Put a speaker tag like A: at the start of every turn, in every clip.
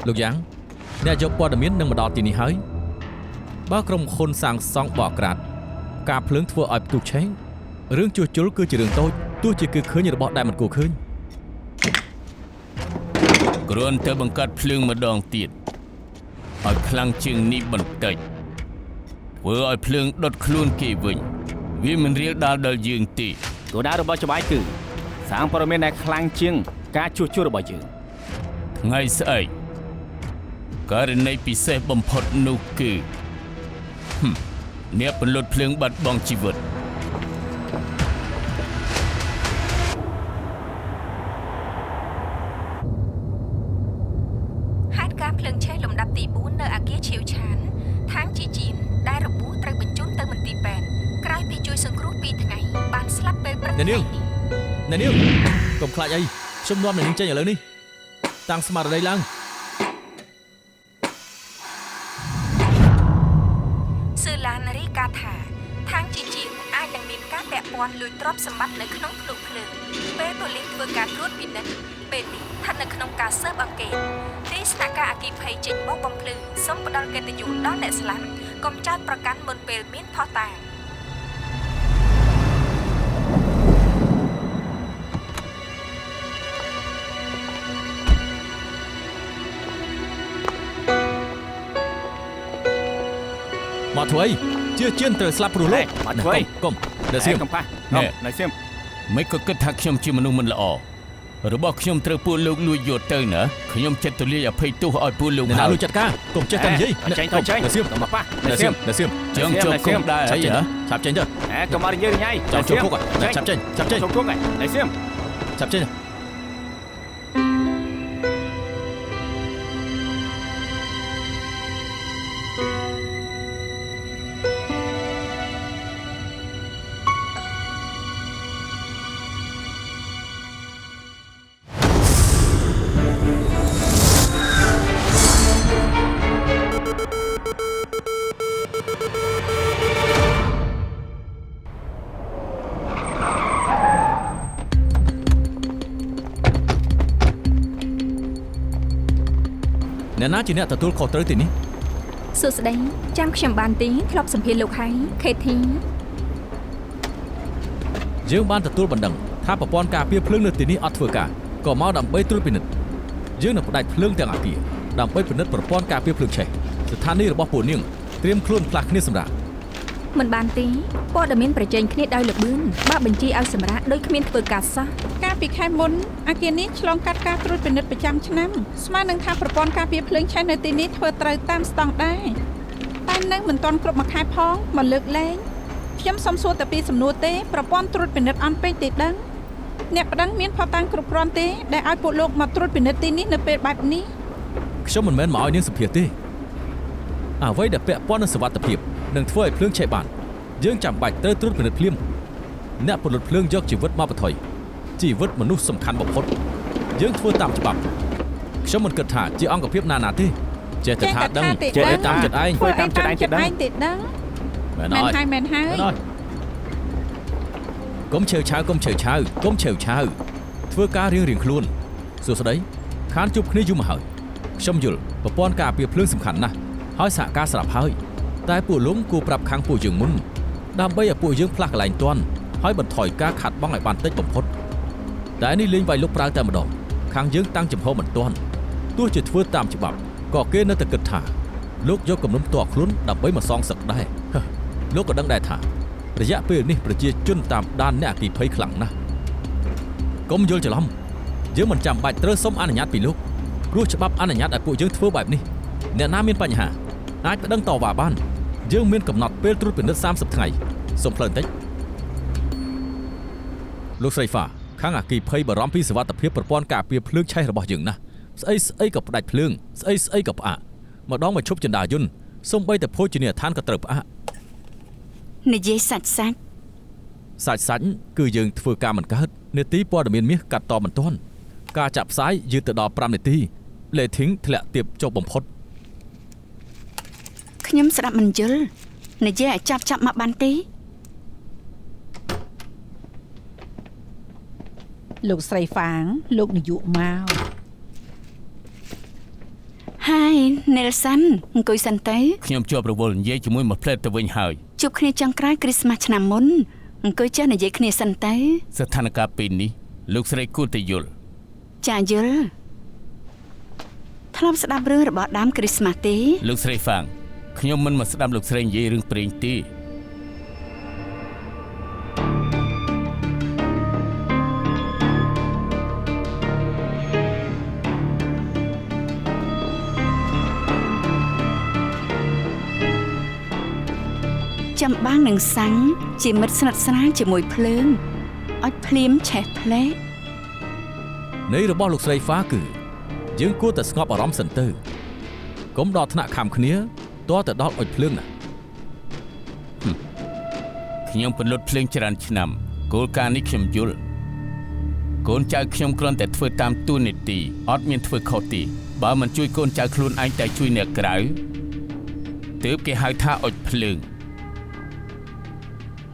A: លោកយ៉ាងអ្នកយកព័ត៌មាននឹងមកដល់ទីនេះហើយបើក្រុមហ៊ុនសាងសង់បកក្រាតការភ្លើងធ្វើឲ្យផ្ទុះឆេងរឿងជួសជុលគឺជារឿងតូចទោះជាគឺឃើញរបស់ដែលមិនគួរឃើញ
B: គ្រាន់តែបង្កាត់ភ្លើងម្ដងទៀតឲ្យខ្លាំងជាងនេះបន្តិចធ្វើឲ្យភ្លើងដុតខ្លួនគេវិញវាមិនរៀលដាល់ដល់យើងទេ
C: គោលដៅរបស់ច្បាប់គឺសាងព័ត៌មានដែលខ្លាំងជាងការជួសជុលរបស់យើង
B: ថ្ងៃស្អែកករណីពិសេសបំផុតនោះគឺអ្នកពន្លត់ភ្លើងបាត់បង់ជីវិត
D: ហេតុការណ៍ភ្លើងឆេះលំដាប់ទី4នៅអគារឈៀវឆានខាងជីជីនដែលរបួសត្រូវបញ្ជូនទៅមន្ទីរពេទ្យក្រោយពីជួយសង្គ្រោះ2ថ្ងៃបានស្លាប់ពេលព្រឹកថ្ងៃនេះ
A: អ្នកនាងកុំខ្លាចអីខ្ញុំនាំអ្នកនាងចេញឥឡូវនេះតាំងស្មារតីឡើង
D: ស៊ឺឡានរីកាថាខាងជីជីនអាចនឹងមានការពាក់ព័ន្ធលួចទ្រព្យសម្បត្តិនៅក្នុងភ្លុកភ្លើងពេលប៉ូលីសធ្វើការត្រួតពិនិត្យពេលនេះស្ថិតនៅក្នុងការស៊ើបអង្កេតទីស្នាក់ការអគ្គិភ័យចេញបោកបំភ្លឺសូមផ្ដល់កិត្តិយសដល់អ្នកស្លាប់កុំចោទប្រកាន់មុនពេលមានភស្តុតាង
A: មកធ្វើអីជាជឿនត្រូវស្លាប់ព្រោះលោក
C: មកធ្វើអី
A: កុំនៅសៀម
C: កំប៉ះនៅសៀម
B: មិនក៏គិតថាខ្ញុំជាមនុស្សមិនល្អរបស់ខ្ញុំត្រូវពួកលោកលួចយកទៅណាខ្ញុំចិត្តទូលាយអភ័យទោសឲ្យពួកលោក
A: ហើយលួចចាត់ការកុំចេះតែនិយាយ
C: ចេញ
A: នៅសៀម
C: កំប៉ះ
A: នៅសៀម
B: ចឹងចូលគុកដែរ
A: ឆាប់ចេញឆាប់ចេញទៅ
C: កុំមកនិយាយញ៉ៃ
A: ចូលគុកឆាប់ចេញ
C: ចូលគុកនៅសៀម
A: ឆាប់ចេញអ្នកណាជាអ្នកទទួលខុសត្រូវទីនេះ
D: សួស្តីចាំខ្ញុំបានទីធ្លាប់សម្ភាសលោកហើយខេធី
A: យើងបានទទួលបណ្ដឹងថាប្រព័ន្ធការពារភ្លើងនៅទីនេះអត់ធ្វើការក៏មកដើម្បីត្រួតពិនិត្យយើងនឹងផ្ដាច់ភ្លើងទាំងអគារដើម្បីពិនិត្យប្រព័ន្ធការពារភ្លើងឆេះស្ថានីយ៍របស់ពួកនាងត្រៀមខ្លួនផ្លាស់គ្នាសម្រាប់
D: មិនបានទេព័ត៌មានប្រជែងគ្នាដោយលបឿនបើបញ្ជាឲ្យសម្រាប់ដោយគ្មានធ្វើការសោះ
E: កាលពីខែមុនអគារនេះឆ្លងកាត់ការត្រួតពិនិត្យប្រចាំឆ្នាំស្មើនឹងថាប្រព័ន្ធការពារភ្លើងឆេះនៅទីនេះធ្វើត្រូវតាមស្តង់ដារតែនៅមិនទាន់គ្រប់មួយខែផងមកលើកលែងខ្ញុំសុំសួរតែពីសំណួរទេប្រព័ន្ធត្រួតពិនិត្យអន់ពេកទេដឹងអ្នកប្តឹងមានផតតាំងគ្រប់គ្រាន់ទេដែលឲ្យពួកលោកមកត្រួតពិនិត្យទីនេះនៅពេលបែបនេះ
A: ខ្ញុំមិនមែនមកឲ្យនាងសម្ភាសទេអ្វីដែលពាក់ព័ន្ធនឹងសុវត្ថិភាពនឹងធ្វើឲ្យភ្លើងឆេះបានយើងចាំបាច់ត្រូវត្រួតពិនិត្យភ្លាមអ្នកពលរដ្ឋភ្លើងយកជីវិតមកបន្ថយជីវិតមនុស្សសំខាន់បំផុតយើងធ្វើតាមច្បាប់ខ្ញុំមិនគិតថាជាអង្គភាពណាទេចេះតែថាដឹងចេះតែតាមចិត្តឯង
E: ធ្វើតាមចិត្តឯងទេដឹង
A: មែនហើយកុំឆេវឆាវធ្វើការរៀងខ្លួនសួស្តីខានជួបគ្នាយូរមកហើយខ្ញុំយល់ប្រព័ន្ធការពារភ្លើងសំខាន់ណាស់ហើយសហការស្រាប់ហើយតែពួកលោកគួរប្រាប់ខាងពួកយើងមុនដើម្បីឲ្យពួកយើងផ្លាស់កន្លែងទាន់ហើយបន្ថយការខាត់បងឲ្យបានតិចបំផុតតែនេះលេងវាយលុកប្រើតែម្ដងខាងយើងតាំងចំហមិនទាន់ទោះជាធ្វើតាមច្បាប់ក៏គេនៅតែគិតថាលោកយកគំនុំតក់ខ្លួនដើម្បីមកសងសឹកដែរលោកក៏ដឹងដែរថារយៈពេលនេះប្រជាជនតាមដានអ្នកអគិភ័យខ្លាំងណាស់កុំយល់ច្រឡំយើងមិនចាំបាច់ត្រូវសុំអនុញ្ញាតពីលោកព្រោះច្បាប់អនុញ្ញាតឲ្យពួកយើងធ្វើបែបនេះអ្នកណាមានបញ្ហាអាចប្តឹងតវ៉ាបានយើងមានកំណត់ពេលត្រួតពិនិត្យ30ថ្ងៃសូមផ្លូវបន្តិចលោកស្រីហ្វាខាងអគិភ័យបារម្ភពីសុវត្ថិភាពប្រព័ន្ធការពារភ្លើងឆេះរបស់យើងណាស់ស្អីក៏ផ្ដាច់ភ្លើងស្អីក៏ផ្អាកម្ដងមកឈប់ចន្ទាយន្តសូម្បីតែភោជនីយដ្ឋានក៏ត្រូវផ្អាក
D: និយាយសាច់
A: សាច់គឺយើងធ្វើការមិនកើតនេតិព័ត៌មានមាសកាត់តមិនទាន់ការចាក់ផ្សាយយឺតទៅដល់5នាទីលេធីងធ្លាក់ទាបចុះបំផុត
D: ខ្ញុំស្ដាប់មិនយល់និយាយឲ្យចាប់មកបានទេ
E: លោកស្រីហ្វាងលោកនាយកមក
D: Nelson អង្គុយសិនទៅ
B: ខ្ញុំជាប់រវល់និយាយជាមួយមួយផ្លែតទៅវិញហើយ
D: ជួបគ្នាចុងក្រោយគ្រីស្មាស់ឆ្នាំមុនអង្គុយចេះនិយាយគ្នាសិនទៅ
B: ស្ថានភាពពេលនេះលោកស្រីគួរតែយល់
D: ចាយល់ធ្លាប់ស្ដាប់រឿងរបស់ដើមគ្រីស្មាស់ទេ
B: លោកស្រីហ្វាងខ្ញុំមិនមកស្ដាប់លោកស្រីនិយាយរឿងព្រេងទេ
D: ចាំបាំងនឹងសាំងជាមិត្តស្និទ្ធស្នាលជាមួយភ្លើងឲ្យភ្លាមឆេះផ្លែក
A: នៃរបស់លោកស្រីហ្វាគឺយើងគួរតែស្ងប់អារម្មណ៍សិនទៅកុំដល់ថ្នាក់ខំគ្នាតើទៅដល់អុចភ្លើងណា
B: ខ្ញុំពន្លត់ភ្លើងច្រើនឆ្នាំគោលការណ៍នេះខ្ញុំយល់កូនចៅខ្ញុំគ្រាន់តែធ្វើតាមទូនីតិអត់មានធ្វើខុសទេបើមិនជួយកូនចៅខ្លួនឯងតែជួយអ្នកក្រៅទើបគេហៅថាអុចភ្លើង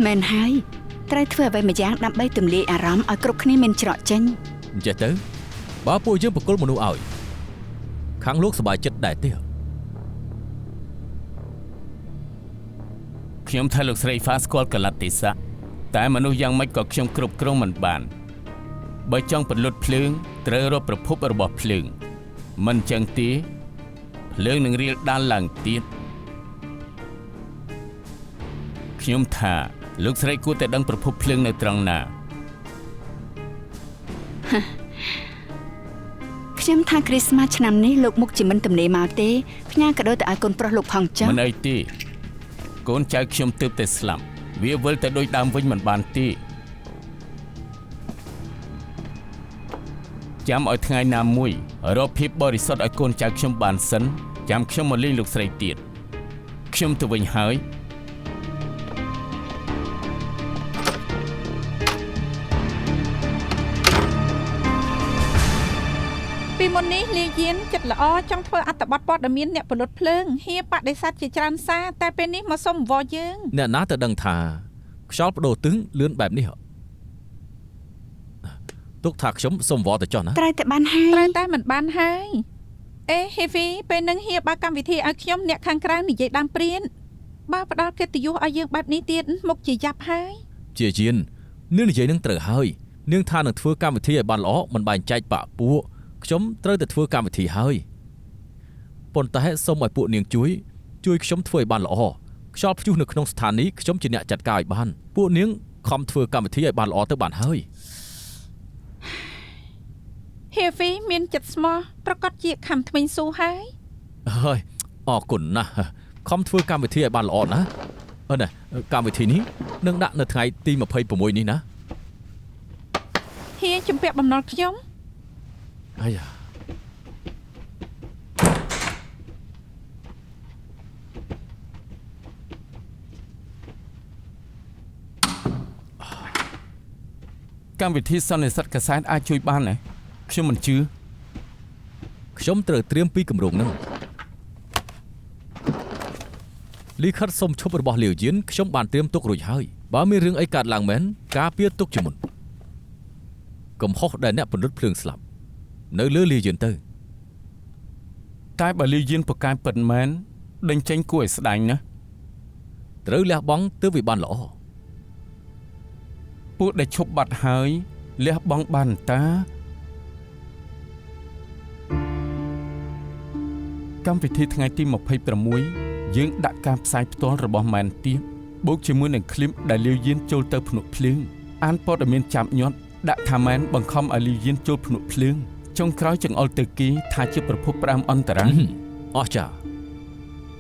D: មែនហើយត្រូវធ្វើអ្វីម្យ៉ាងដើម្បីទម្លាយអារម្មណ៍ឲ្យគ្រប់គ្នាមានច្រកចេញ
A: អញ្ចឹងទៅបើពួកយើងបកគលមនុស្សឲ្យខាងលោកសប្បាយចិត្តដែរទេ
B: ខ្ញុំថាលោកស្រីហ្វាស្គាល់កលតិសៈតែមនុស្សយ៉ាងម៉េចក៏ខ្ញុំគ្រប់គ្រងមិនបានបើចង់ពន្លត់ភ្លើងត្រូវរកប្រភពរបស់ភ្លើងមិនចឹងទេភ្លើងនឹងរៀលដាល់ឡើងទៀតខ្ញុំថាលោកស្រីគួរតែដឹងប្រភពភ្លើងនៅត្រង់ណា
D: ខ្ញុំថាគ្រីស្មាស់ឆ្នាំនេះលោកមុខជាមិនទំនេរមកទេផ្ញើកាដូទៅឲ្យកូនប្រុសលោកផងចុះ
B: មិនអីទេកូនចៅខ្ញុំទើបតែស្លាប់វាវិលទៅដូចដើមវិញមិនបានទេចាំឲ្យថ្ងៃណាមួយរកភាពបរិសុទ្ធឲ្យកូនចៅខ្ញុំបានសិនចាំខ្ញុំមកលេងលោកស្រីទៀតខ្ញុំទៅវិញហើយ
E: ពីមុននេះលាយានចិត្តល្អចង់ធ្វើអត្ថបទព័ត៌មានអ្នកពលុតភ្លើងហៀបដិសេធជាច្រើនសារតែពេលនេះមកសុំអង្វរយើង
A: អ្នកណាទៅដឹងថាខ្យល់បដូរទិសលឿនបែបនេះទុកថាខ្ញុំសុំអង្វរទៅចុះណា
D: ត្រូវតែបានហើយ
E: ត្រូវតែមិនបានហើយអេហេវីពេលនឹងហៀបបើកម្មវិធីឲ្យខ្ញុំអ្នកខាងក្រៅនិយាយដើមព្រានបើផ្ដល់កិត្តិយសឲ្យយើងបែបនេះទៀតមុខជាយ៉ាប់ហើយ
A: ជាយាននាងនិយាយនឹងត្រូវហើយនាងថានឹងធ្វើកម្មវិធីឲ្យបានល្អមិនបែងចែកបាក់ពួកខ្ញុំត្រូវតែធ្វើកម្មវិធីហើយប៉ុន្តែសូមឲ្យពួកនាងជួយខ្ញុំធ្វើឲ្យបានល្អខ្យល់ព្យុះនៅក្នុងស្ថានីយ៍ខ្ញុំជាអ្នកចាត់ការឲ្យបានពួកនាងខំធ្វើកម្មវិធីឲ្យបានល្អទៅបានហើយ
E: ហេវីមានចិត្តស្មោះប្រកាសជាខំថ្មីស៊ូហើយ
A: ហើយអរគុណណាស់ខំធ្វើកម្មវិធីឲ្យបានល្អណាអឺណាកម្មវិធីនេះនឹងដាក់នៅថ្ងៃទី26នេះណា
E: ហៀជំពាក់បំណុលខ្ញុំ
A: អាយ៉ា
B: កម្មវិធីសន្និសីទកាសែតអាចជួយបានទេខ្ញុំមិនជឿ
A: ខ្ញុំត្រូវត្រៀមពីគម្រោងហ្នឹងលិខិតសុំឈប់របស់លាវយានខ្ញុំបានត្រៀមទុករួចហើយបើមានរឿងអីកើតឡើងមែនការពារទុកជាមុនកំហុសដែលអ្នកពន្លត់ភ្លើងស្លាប់នៅលើលាវយានទៅ
B: តែបើលាយានប្រកែពិតមែនដេញចេញគួរឲ្យស្ដាយណាស់
A: ត្រូវលះបង់ទើបវាបានល្អ
B: ពួកដែលឈប់បាត់ហើយលះបង់បានតាកម្មវិធីថ្ងៃទី26យើងដាក់ការផ្សាយផ្ទាល់របស់មែនទៀតបូកជាមួយនឹងឃ្លីបដែលលាវយានចូលទៅភ្នក់ភ្លើងអានព័ត៌មានចាប់ញាត់ដាក់ថាមែនបង្ខំឲ្យលាវយានចូលភ្នក់ភ្លើងចុងក្រោយចង្អុលទៅគេថាជាប្រភពផ្ដាំអន្តរាយ
A: អស្ចារ្យ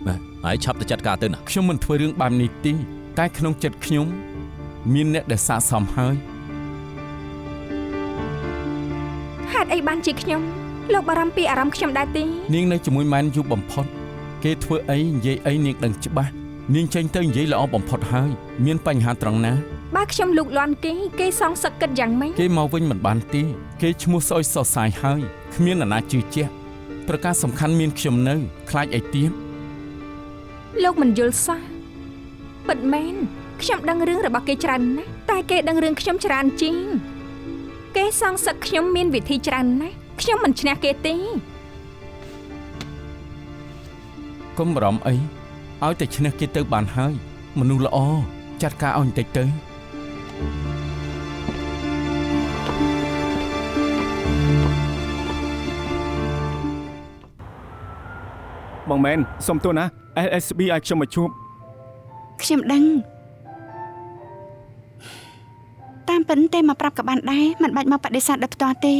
A: បាទហើយឆាប់ទៅចាត់ការទៅណា
B: ខ្ញុំមិនធ្វើរឿងបែបនេះទេតែក្នុងចិត្តខ្ញុំមានអ្នកដែលស័ក្តិសមហើយ
D: ហេតុអីបានជាខ្ញុំលោកបារម្ភពីអារម្មណ៍ខ្ញុំដែរទេ
B: នាងនៅជាមួយម៉ែនយូរបំផុតគេធ្វើអីនិយាយអីនាងដឹងច្បាស់នាងចេញទៅនិយាយល្អបំផុតហើយមានបញ្ហាត្រង់ណា
D: បើខ្ញុំលូកលាន់គេសងសឹកគិតយ៉ាងម៉េច
B: គេមកវិញមិនបានទេគេឈ្មោះស្អុយសរសាយហើយគ្មាននរណាជឿជាក់ប្រការសំខាន់មានខ្ញុំនៅខ្លាចអីទៀត
D: លោកមិនយល់សោះពិតមែនខ្ញុំដឹងរឿងរបស់គេច្រើនណាស់តែគេដឹងរឿងខ្ញុំច្រើនជាងគេសងសឹកខ្ញុំមានវិធីច្រើនណាស់ខ្ញុំមិនឈ្នះគេទេ
B: កុំបារម្ភអីឲ្យតែឈ្នះគេទៅបានហើយមនុស្សល្អចាត់ការឲ្យបន្តិចទៅ
C: បងមែនសុំទោសណា SSB ឲ្យខ្ញុំមកជួប
F: ខ្ញុំដឹងតាមពិនទេមកប្រាប់ក៏បានដែរមិនបាច់មកបដិសេធដោយផ្ទាល់ទេ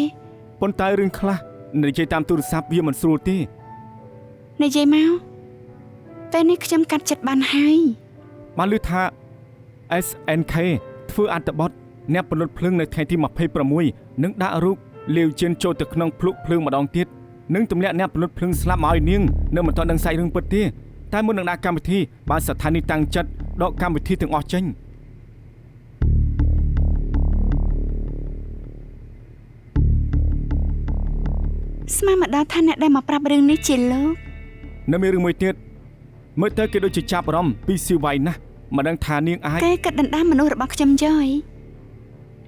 C: ប៉ុន្តែរឿងខ្លះនិយាយតាមទូរស័ព្ទវាមិនស្រួលទេ
F: និយាយមកពេលនេះខ្ញុំកាត់ចិត្តបានហើយ
C: បានឮថា SNK ធ្វើអត្ថបទអ្នកផលិតភ្លើងនៅថ្ងៃទី26នឹងដាក់រូបលាវជៀនចូលទៅក្នុងភ្លុកភ្លើងម្ដងទៀតនឹងទម្លាក់អ្នកផលិតភ្លើងស្លាប់មកឲ្យនាងនៅមិនទាន់ដឹងសាច់រឿងពិតទេតែមុននឹងដាក់កម្មវិធីបានស្ថានីយ៍តាំងចិត្តដកកម្មវិធីទាំងអស់ចេញ
F: ស្មានមកដល់ថាអ្នកដែលមកប្រាប់រឿងនេះជាលោក
C: នៅមានរឿងមួយទៀតមើលទៅគេដូចជាចាប់អារម្មណ៍ពីស៊ីវ៉ៃណាស់មិនដឹងថានាងអាច
F: គេគិតដណ្ដើមមនុស្សរបស់ខ្ញុំយយ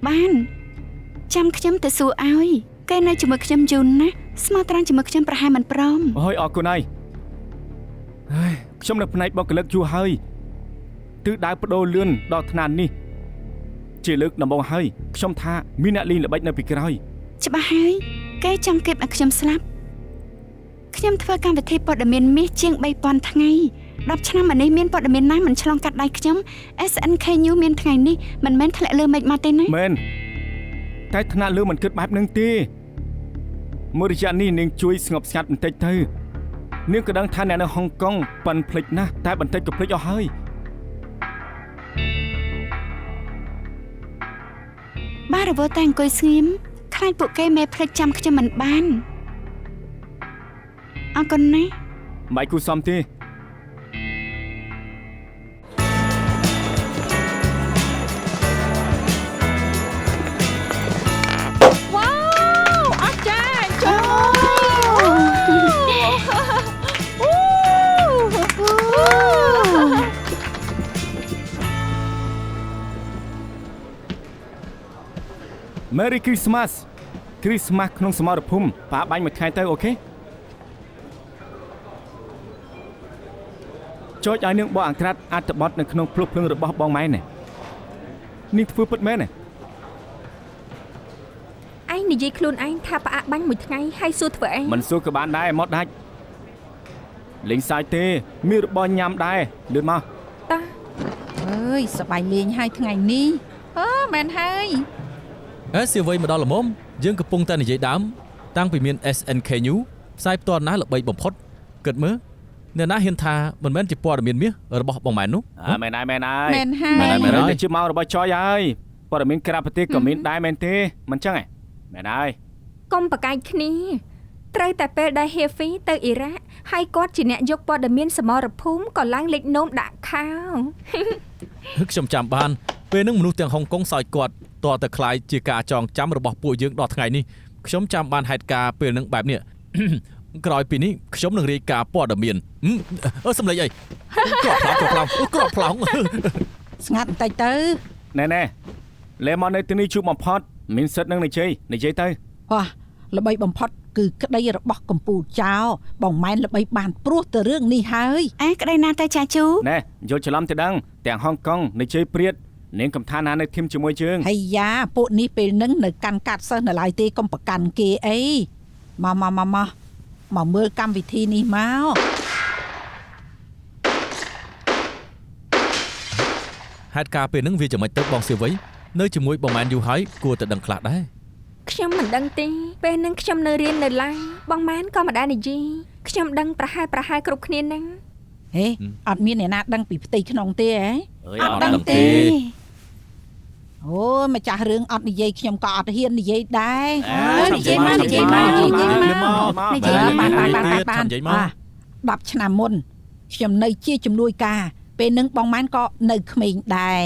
F: បានចាំខ្ញុំទៅសួរឲ្យគេនៅជាមួយខ្ញុំយូរណាស់ស្មោះត្រង់ជាមួយខ្ញុំប្រហែលមិនព្រម
C: អើយអរគុណហើយខ្ញុំនៅផ្នែកបុគ្គលិកយូរហើយទិសដៅបដូរលឿនដល់ថ្នាក់នេះជាលើកដំបូងហើយខ្ញុំថាមានអ្នកលេងល្បិចនៅពីក្រោយ
F: ច្បាស់ហើយគេចង់គៀបឲ្យខ្ញុំស្លាប់ខ្ញុំធ្វើកម្មវិធីព័ត៌មានមាសជាង 3000 ថ្ងៃ 10 ឆ្នាំមកនេះមានព័ត៌មានណាមិនឆ្លងកាត់ដៃខ្ញុំ SNK News មានថ្ងៃនេះមិនមែនធ្លាក់លើមេឃមកទេណា
C: មែនតែថ្នាក់លើមិនគិតបែបហ្នឹងទេមួយរយៈនេះនាងជួយស្ងប់ស្ងាត់បន្តិចទៅនាងក៏ដឹងថាអ្នកនៅហុងកុងប៉ិនភ្លេចណាស់តែបន្តិចក៏ភ្លេចអស់ហើយ
F: បាទរវល់តែអង្គុយស្ងៀមខ្លាចពួកគេមេភ្លេចចាំខ្ញុំមិនបានអរគុណណាស់
C: មិនគូសំទេ
E: វ៉ាវអស្ចារ្យចូល
C: Merry Christmas ក្នុងសមរភូមិប៉ាបាញ់មួយថ្ងៃទៅអូខេចូលឲ្យនាងបកអង្ក្រាតអត្ថបទនៅក្នុងភ្លុកភ្លើងរបស់បងម៉ែនេះនាងធ្វើពិតមែនទេ
D: ឯងនិយាយខ្លួនឯងថាផ្អាកបាញ់មួយថ្ងៃហើយសួរធ្វើអី
C: មិនសួរក៏បានដែរមកដាច់លេងសាយទេមានរបស់ញ៉ាំដែរលឿនមក
E: តាអើយសប្បាយលេងហើយថ្ងៃនេះមែនហើយ
A: សៀវ័យមកដល់ល្មមយើងកំពុងតែនិយាយដើមតាំងពីមាន SNK News ផ្សាយផ្ទាល់ណាល្បីបំផុតគិតមើលអ្នកណាហ៊ានថាមិនមែនជាព័ត៌មានមាសរបស់បងម៉ែននោះ
C: មែនហើយ
E: មែនហើយ
C: តែជាមករបស់ចយហើយព័ត៌មានក្រៅប្រទេសក៏មានដែរមែនទេមិនចឹងហ៎មែនហើយក
D: ុំប្រកែកគ្នាត្រូវតែពេលដែល Hefi ទៅអ៊ីរ៉ាក់ហើយគាត់ជាអ្នកយកព័ត៌មានសមរភូមិក៏ឡើងលេខនោមដាក់ខោ
A: ខ្ញុំចាំបានពេលនឹងមនុស្សទាំងហុងកុងសោយគាត់តើទៅខ្លាយជាការចងចាំរបស់ពួកយើងដល់ថ្ងៃនេះខ្ញុំចាំបានហេតុការពេលនឹងបែបនេះ ក្រោយពីនេះខ្ញុំនឹងរាយការណ៍ព័ត៌មានសំឡេងអីក្រក់ផ្លោង
E: ស្ងាត់បន្តិចទៅ
C: ណែលេមកនៅទីនេះជួបបំផុតមានសិទ្ធនឹងនិយាយទៅ
E: វ៉ាល្បីបំផុតគឺក្តីរបស់កម្ពុជាចោបងម៉ែនល្បីបានព្រោះទៅរឿងនេះហើយ
F: ក្តីណាទៅចាជូ
C: ណែយល់ច្រឡំទៅដឹងទាំងហុងកុងនិយាយព្រាតនាងកំថាណានៅធីមជាមួយជើង
E: ហើយយ៉ាពួកនេះពេលហ្នឹងនៅកាន់កាត់សិស្សនៅឡើយទេកុំប្រកាន់គេអីមកមើលកម្មវិធីនេះមក
A: ហេតុការពេលនឹងវាចំណេចទៅបងសៀវ័យនៅជាមួយបងម៉ែនយូរហើយគួរតែដឹងខ្លះដែរ
D: ខ្ញុំមិនដឹងទេពេលហ្នឹងខ្ញុំនៅរៀននៅឡាយបងម៉ែនក៏មិនដែរនិយាយខ្ញុំដឹងប្រហែលគ្រប់គ្នាហ្នឹង
E: ហេអត់មានអ្នកណាដឹងពីផ្ទៃក្នុងទេហ៎
F: អត់ដឹងទេ
E: អូម្ចាស់រឿងអត់និយាយខ្ញុំក៏អត់ហ៊ាននិយាយដែរ
F: និយាយមក
E: 10ឆ្នាំមុនខ្ញុំនៅជាជំនួយការពេលហ្នឹងបងម៉ែនក៏នៅក្មេងដែរ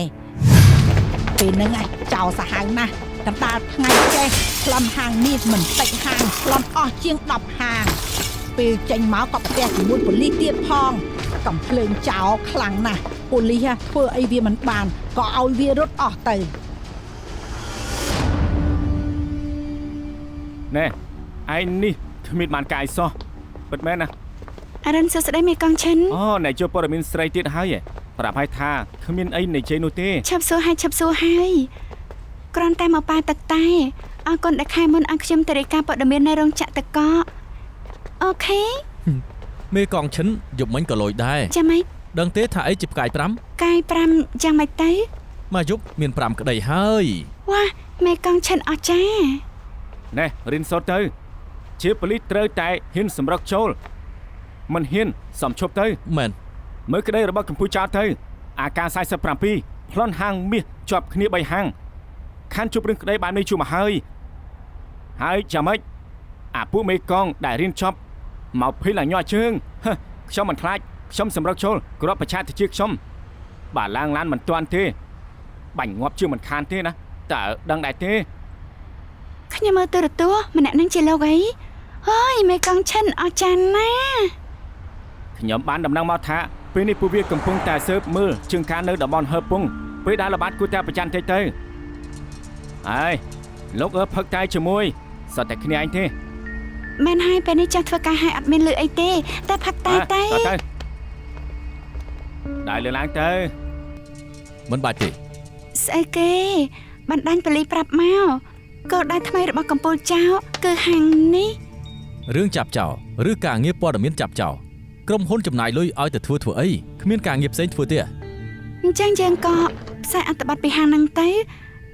E: ពេលហ្នឹងចោលសាហាវណាស់កណ្ដាលថ្ងៃចេះខ្លំហាងនេះមិនតិចហាងខ្លំអស់ជាង10ហាងពេលចេញមកក៏ប្រទះជាមួយប៉ូលីសទៀតផងកំភ្លើងចោលខ្លាំងណាស់ប៉ូលីសធ្វើអីវាមិនបានក៏ឲ្យវារត់អស់ទៅ
C: ណែឯងនេះគ្មានបានកាយសោះពិតមែនណា
F: អរុនសួស្ដីមេកងឈិន
C: អូអ្នកជួបព័ត៌មានស្រីទៀតហើយប្រាប់ឲ្យថាគ្មានអីនិយាយនោះទេ
F: ឈប់សួរហើយគ្រាន់តែមកប៉ាទឹកតែអរគុណដែលខែមុនឲ្យខ្ញុំទៅរាយការណ៍ព័ត៌មាននៅរោងចក្រតកអូខេ
A: មេកងឈិនយប់មិញក៏លួយដែរ
F: ចាំម៉េច
A: ដឹងទេថាអីជាផ្កាយ
F: កាយ5យ៉ាងម៉េចទៅ
A: 5មួយយប់មាន5ក្តីហើយ
F: វ៉ាមេកងឈិនអស្ចារ្យ
C: ណែរៀនសូត្រទៅជាប៉ូលីសត្រូវតែហ៊ានសម្រុកចូលមិនហ៊ានសំឈប់ទៅ
A: មែន
C: មើលក្តីរបស់កម្ពុជាចោលទៅអាការ47ប្លន់ហាងមាសជាប់គ្នា3ហាងខានជប់រឿងក្តីបាននេះជួបមកហើយចាំម៉េចអាពួកមេកងដែលរៀនចប់មកភីលញ័រជើងខ្ញុំមិនខ្លាចខ្ញុំសម្រុកចូលគ្រាប់ប្រឆាំងទៅជាខ្ញុំបាទឡើងឡានមិនទាន់ទេបាញ់ងាប់ជើងមិនខានទេណាតើដឹងដែរទេ
F: ខ្ញុំមើលទូរទស្សន៍ម្នាក់នឹងជាលោកអីអើយមេកងឈិនអស្ចារ្យណាស់
C: ខ្ញុំបានដំណឹងមកថាពេលនេះពួកវាកំពុងតែស៊ើបមើលជើងការនៅតំបន់ហើពុងពេលដែលល្បាតគួរតែប្រចាំតិចទៅហើយលោកផឹកតែជាមួយសតតែគ្នាឯងទេ
F: មែនហើយពេលនេះចាស់ធ្វើការឲ្យអត់មានលឺអីទេតែផឹកតែតែ
C: ដើរលើឡើងទៅ
A: មិនបាច់ទេ
F: ស្អីគេបណ្ដាញប៉ូលីសប្រាប់មកគោលដៅថ្មីរបស់កម្ពុជាចៅគឺហាងនេះ
A: រឿងចាប់ចោលឬការងារព័ត៌មានចាប់ចោលក្រុមហ៊ុនចំណាយលុយឲ្យទៅធ្វើអីគ្មានការងារផ្សេងធ្វើទេ
F: អញ្ចឹងយើងក៏ផ្សាយអត្ថបទពីហាងហ្នឹងទៅ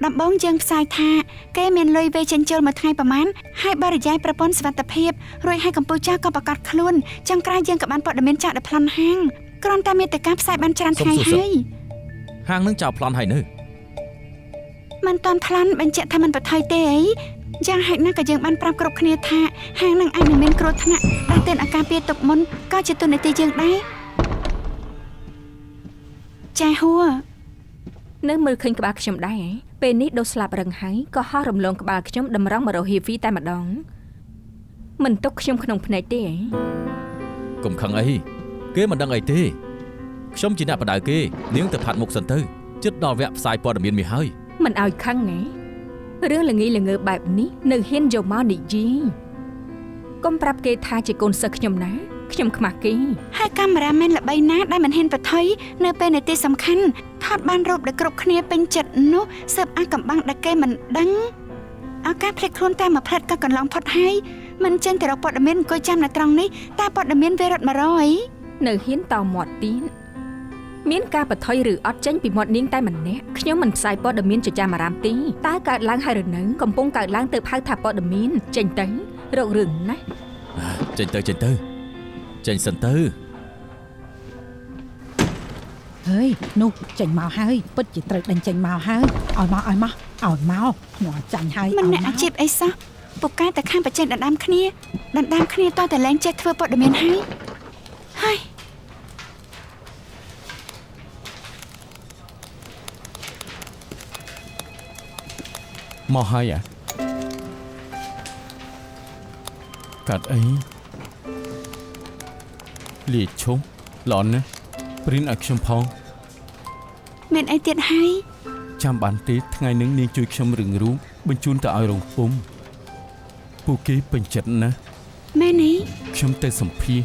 F: ដំបូងយើងផ្សាយថាគេមានលុយវេចិញ្ចូលមួយថ្ងៃប្រមាណហើយបរិយាយប្រព័ន្ធសុវត្ថិភាពរួចឲ្យកម្ពុជាក៏ប្រកាសខ្លួនចុងក្រោយយើងក៏បានព័ត៌មានចាក់ដល់ប្លន់ហាងគ្រាន់តែមានតែការផ្សាយបានច្រើនថ្ងៃហើយ
A: ហាងនឹងចោលប្លន់ហើយនៅ
F: មិនតាន់ប្លន់បញ្ជាក់ថាមិនបថុយទេអីយ៉ាងហេតុណាស់ក៏យើងបានប្រាប់គ្រប់គ្នាថាហាងនឹងអាចនឹងមានគ្រោះថ្នាក់ដែលទិនអាការពារទុកមុនក៏ជាទូនាទីយើងដែរចាហួរ
D: នៅមើលឃើញក្បាលខ្ញុំដែរពេលនេះដូរស្លាប់រឹងហើយក៏ហោះរំលងក្បាលខ្ញុំតម្រង់មករកហ៊ីវីតែម្ដងមិនទុកខ្ញុំក្នុងភ្នែកទេ
A: កុំខឹងអីគេមិនដឹងអីទេខ្ញុំជាអ្នកបដៅគេនាងទៅផាត់មុខសិនទៅជិតដល់វគ្គផ្សាយព័ត៌មាននេះហើយ
D: មិនឲ្យខឹងណារឿងល្ងីល្ងើបែបនេះនៅហ៊ានយកមកនិយាយកុំប្រាប់គេថាជាកូនសិស្សខ្ញុំណាខ្ញុំខ្មាស់គេ
F: ហើយកាមេរ៉ាមែនល្បីណាស់ដែលមិនហ៊ានបថុយនៅពេលនាទីសំខាន់ថតបានរូបដែលគ្រប់គ្នាពេញចិត្តនោះស៊ើបអាកំបាំងដែលគេមិនដឹងឱកាសភ្លេចខ្លួនតែមួយផ្លែតក៏កន្លងផុតហើយមិនចេញទៅរកព័ត៌មានអង្គុយចាំនៅត្រង់នេះតែព័ត៌មានវារត់មករយ
D: នៅហ៊ានតមាត់ទៀតមានការបថុយឬអត់ចេញពីមាត់នាងតែម្នាក់ខ្ញុំមិនផ្សាយព័ត៌មានចចាមអារ៉ាមទេតើកើតឡើងហើយឬនៅកំពុងកើតឡើងទៅហៅថាព័ត៌មានចេញទៅរករឿងណា
A: ចេញទៅចេញសិនទៅ
E: ហើយនោះចេញមកហើយពិតជាត្រូវដេញចេញមកហើយឲ្យមកខ្ញុំចាញ់ហើយ
F: មិនអ្នកអាជីពអីសោះពូកែតែខាងបច្ចេកដណ្ដើមគ្នាតើតែលែងចេះធ្វើព័ត៌មានហើយ
B: មកហើយកាត់អីលីឈុំឡនណាព្រិនឲ្យខ្ញុំផង
F: មានអីទៀតហើយ
B: ចាំបានទេថ្ងៃនឹងនាងជួយខ្ញុំរឿងរូបបញ្ជូនទៅឲ្យរោងពុំពួកគេពេញចិត្តណាស់
F: មែនទេ
B: ខ្ញុំទៅសម្ភាស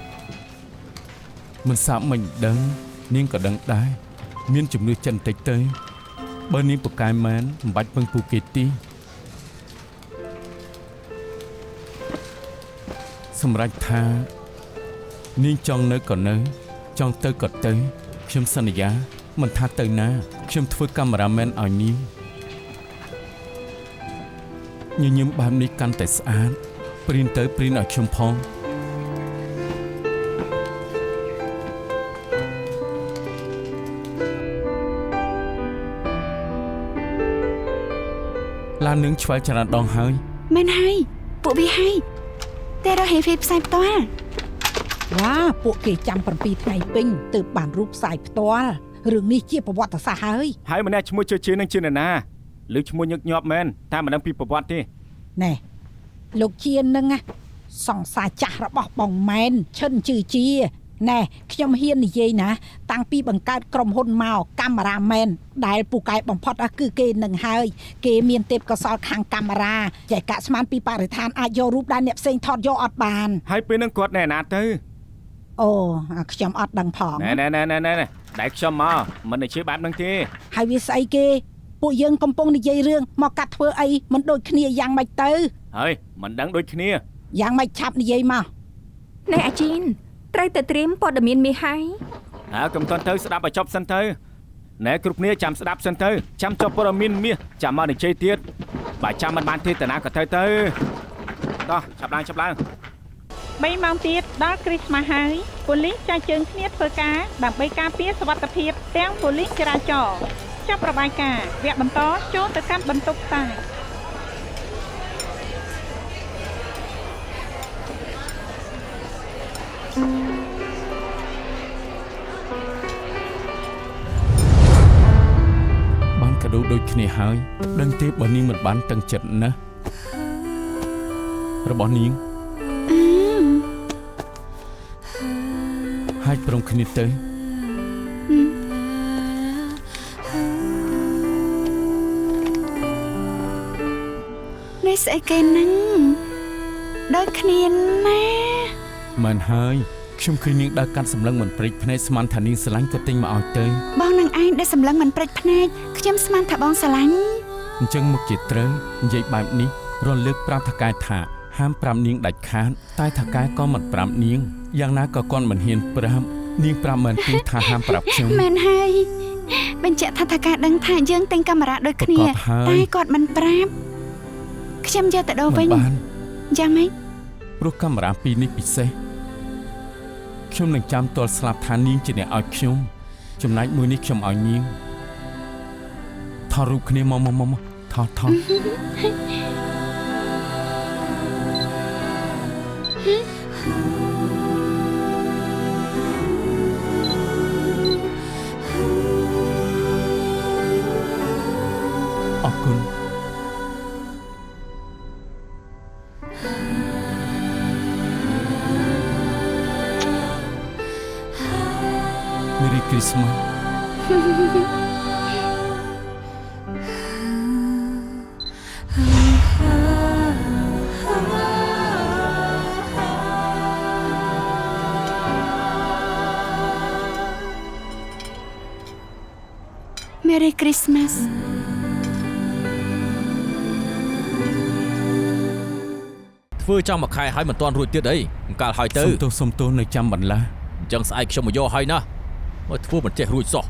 B: មិនសាប់មិនដឹងនាងក៏ដឹងដែរមានជំនឿចិនតិចទៅបើនាងពូកែមែនមិនបាច់ពឹងពួកគេទេសម្រាប់ថានាងចង់នៅក៏នៅចង់ទៅក៏ទៅខ្ញុំសន្យាមិនថាទៅណាខ្ញុំធ្វើកាមេរ៉ាមែនឲ្យនាងញញឹមបែបនេះកាន់តែស្អាតព្រីនឲ្យខ្ញុំផងឡាននឹងឆ្វែលចរាចរណ៍ដងហើយ
F: មែនហើយពួកវាហើយតែរកហេវីផ្សាយផ្ទាល់
E: វ៉ាពួកគេចាំ7ថ្ងៃពេញទើបបានរូបផ្សាយផ្ទាល់រឿងនេះជាប្រវត្តិសាស្ត្រហើយ
C: ម្នាក់ឈ្មោះជឿជឿនឹងជានរណាឬឈ្មោះញឹកញាប់មែនតែមិនដឹងពីប្រវត្តិទេ
E: ណែលោកជានឹងសង្សារចាស់របស់បងម៉ែនឈិនជឿជាណែខ្ញុំហ៊ាននិយាយណាតាំងពីបង្កើតក្រុមហ៊ុនមកកាមេរ៉ាមែនដែលពូកែបំផុតគឺគេនឹងហើយគេមានទេពកោសល្យខាងកាមេរ៉ាចែកកាក់ស្មានពីបរិស្ថានអាចយករូបដែលអ្នកផ្សេងថតយកអត់បាន
C: ហើយពេលនឹងគាត់ណែណាទៅ
E: អ
G: អូខ្ញុំអត់ដឹងផង
C: ណែដៃខ្ញុំមកមិននិយាយបែបហ្នឹងទេ
G: ហើយវាស្អីគេពួកយើងកំពុងនិយាយរឿងមកកាត់ធ្វើអីមិនដូចគ្នាយ៉ាងម៉េចទៅ
C: ហើយមិនដឹងដូចគ្នា
G: យ៉ាងម៉េចឆាប់និយាយមក
D: ណែអាជីនត្រូវតែត្រៀមព័ត៌មានមាសហើយ
C: ហើយកុំតន់ទៅស្ដាប់ឲ្យចប់សិនទៅណែគ្រប់គ្នាចាំស្ដាប់សិនទៅចាំចប់ព័ត៌មានមាសចាំមកនិយាយទៀតបើចាំមិនបានទេតាណាក៏ទៅតោះចាប់ឡើង
E: 3ម៉ោងទៀតដល់គ្រីស្មាស់ហើយប៉ូលីសចាស់ជើងគ្នាធ្វើការដើម្បីការពារសុវត្ថិភាពទាំងប៉ូលីសចរាចរណ៍ចាប់របាយការណ៍វគ្គបន្តចូលទៅកាន់បន្ទប់ផ្សាយ
B: បានកាដូដូចគ្នាហើយដឹងទេបើនាងមិនបានតឹងចិត្តណាស់របស់នាងហើយប្រងគ្នាទៅ
F: នេះស្អីគេហ្នឹងដូចគ្នាណា
B: មិនហើយខ្ញុំឃើញនាងដើរកាត់សម្លឹងមិនព្រិចភ្នែកស្មានថានាងស្រឡាញ់ក៏ទិញមកឲ្យទៅ
F: បងនឹងឯងដែលសម្លឹងមិនព្រិចភ្នែកខ្ញុំស្មានថាបងស្រឡាញ់
B: អញ្ចឹងមកជាត្រូវនិយាយបែបនេះរលឹកប្រាប់ថកែថាហាមប្រាប់នាងដាច់ខាតតែថកែក៏មិនប្រាប់នាងយ៉ាងណាក៏គាត់មិនហ៊ានប្រាប់នាងប្រាប់មិនទីថាហាមប្រាប់ខ្ញុំ
F: មែនហើយបញ្ជាក់ថាការដឹងថាយើងទិញកាមេរ៉ាដូចគ្នាតែគាត់មិនប្រាប់ខ្ញុំយកទៅដូរវិញយ៉ាងម៉េច
B: ព្រោះកាមេរ៉ាពីរនេះពិសេសខ្ញុំនឹងចាំទាល់ស្លាប់ថានាងជាអ្នកឲ្យខ្ញុំចំណែកមួយនេះខ្ញុំឲ្យនាងថតរូបគ្នាមកថតអរគុណ Merry Christmas
F: មេរីគ្រីស្មាស
A: ធ្វើចង់មួយខែហើយមិនទាន់រួចទៀតអីអង្កលហើយទៅ
B: សុំទោសនៅចាំបន្លា
A: អញ្ចឹងស្អែកខ្ញុំមកយកហើយណាមកធ្វើមិនចេះរួចសោះ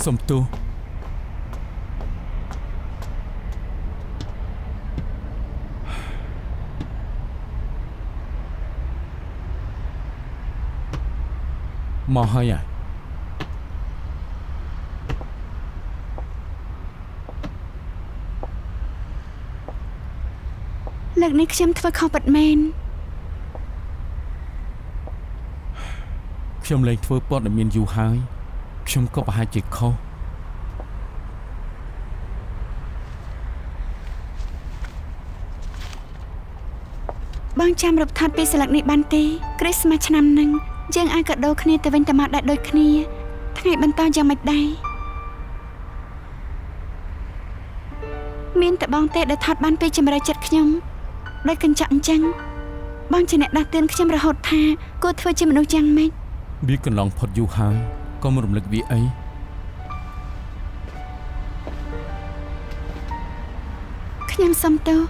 B: សុំទោសមកហើយ
F: លើកនេះខ្ញុំធ្វើខុសពិតមែន
B: ខ្ញុំលែងធ្វើព័ត៌មានយូរហើយខ្ញុំក៏ប្រហែលជាខុស
F: បងចាំរូបថតពីស្លឹកនេះបានទេគ្រីស្មាស់ឆ្នាំហ្នឹងយើងអាចកាដូគ្នាទៅវិញទៅមកដែរដូចគ្នាថ្ងៃបន្តយ៉ាងម៉េចដែរមានតែបងទេដែលថតបានពីចម្រៃចិត្តខ្ញុំដោយកញ្ចក់អញ្ចឹងបងជាអ្នកដាស់តឿនខ្ញុំរហូតថាគួរធ្វើជាមនុស្សយ៉ាងម៉េច
B: វាកន្លងផុតយូរហើយក៏មិនរំលឹកវាអី
F: ខ្ញុំសុំទោស